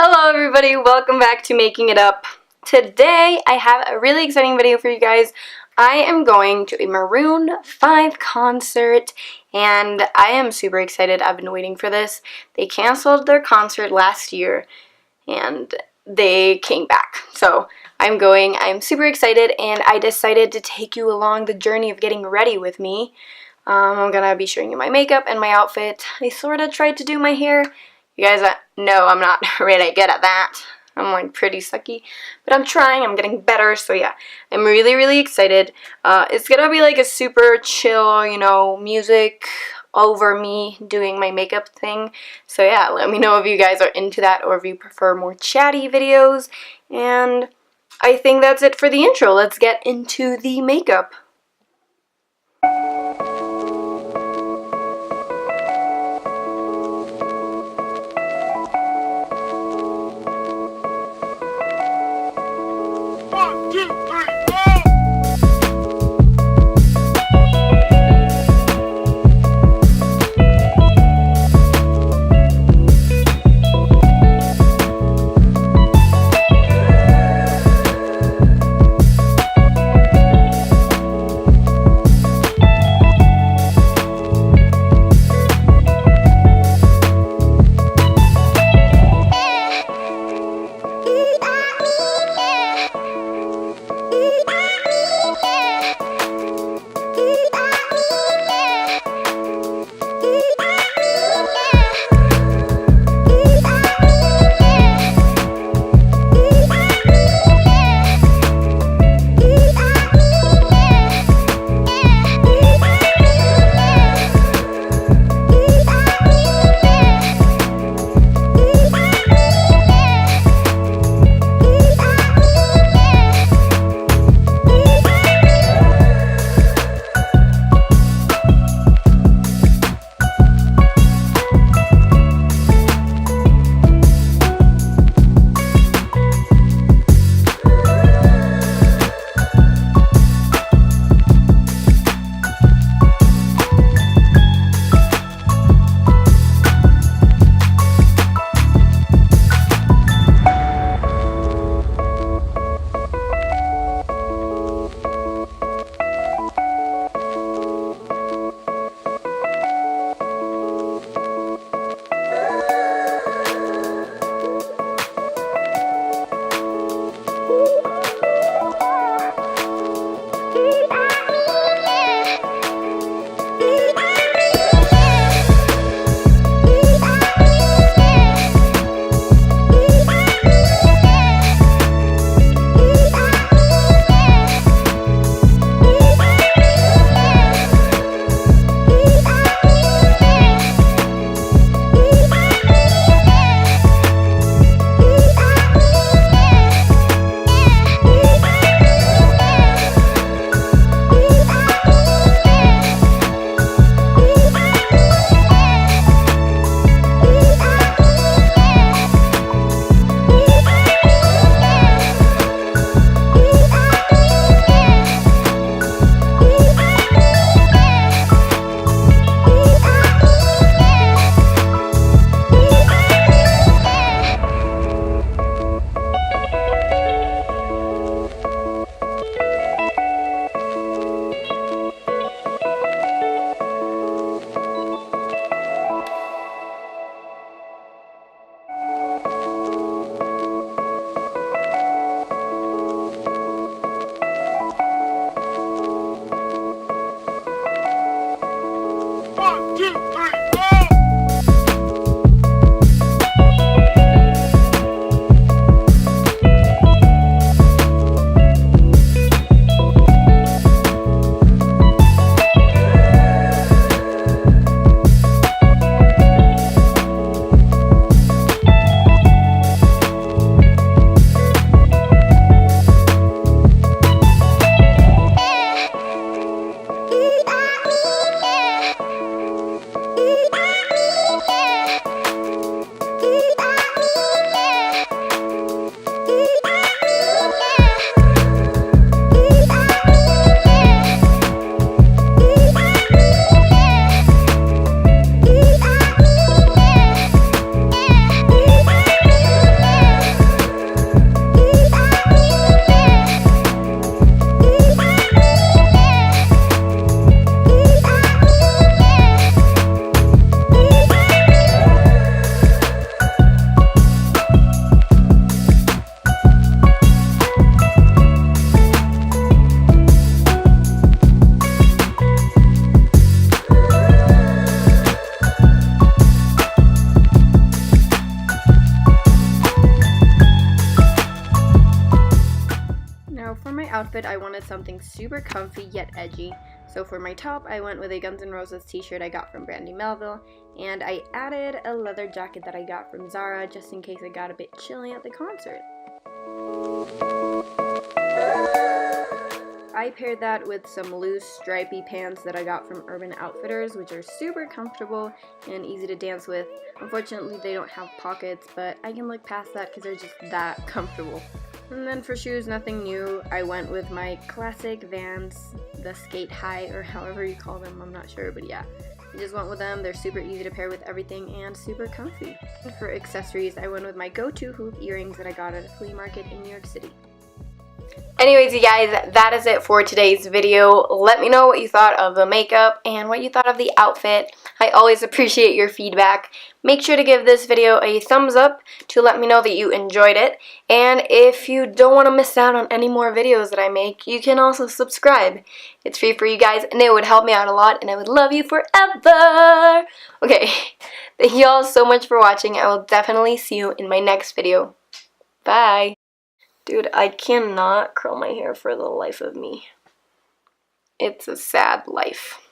Hello everybody, welcome back to Making It Up. Today I have a really exciting video for you guys. I am going to a Maroon 5 concert and I am super excited. I've been waiting for this. They canceled their concert last year and they came back. So I'm going, I'm super excited, and I decided to take you along the journey of getting ready with me. I'm gonna be showing you my makeup and my outfit. I sort of tried to do my hair. You guys know I'm not really good at that. I'm like pretty sucky, but I'm trying, I'm getting better, so yeah. I'm really excited. It's gonna be like a super chill, you know, music over me doing my makeup thing. So yeah, let me know if you guys are into that or if you prefer more chatty videos. And I think that's it for the intro. Let's get into the makeup. outfit, I wanted something super comfy yet edgy. So for my top, I went with a Guns N' Roses t-shirt I got from Brandy Melville, and I added a leather jacket that I got from Zara just in case it got a bit chilly at the concert. I paired that with some loose stripy pants that I got from Urban Outfitters, which are super comfortable and easy to dance with. Unfortunately, they don't have pockets, but I can look past that because they're just that comfortable. And then for shoes, nothing new. I went with my classic Vans, the Skate High, or however you call them, I'm not sure, but yeah. I just went with them. They're super easy to pair with everything and super comfy. And for accessories, I went with my go-to hoop earrings that I got at a flea market in New York City. Anyways, you guys, that is it for today's video. Let me know what you thought of the makeup and what you thought of the outfit. I always appreciate your feedback. Make sure to give this video a thumbs up to let me know that you enjoyed it. And if you don't want to miss out on any more videos that I make, you can also subscribe. It's free for you guys, and it would help me out a lot, and I would love you forever. Okay, thank you all so much for watching. I will definitely see you in my next video. Bye. Dude, I cannot curl my hair for the life of me. It's a sad life.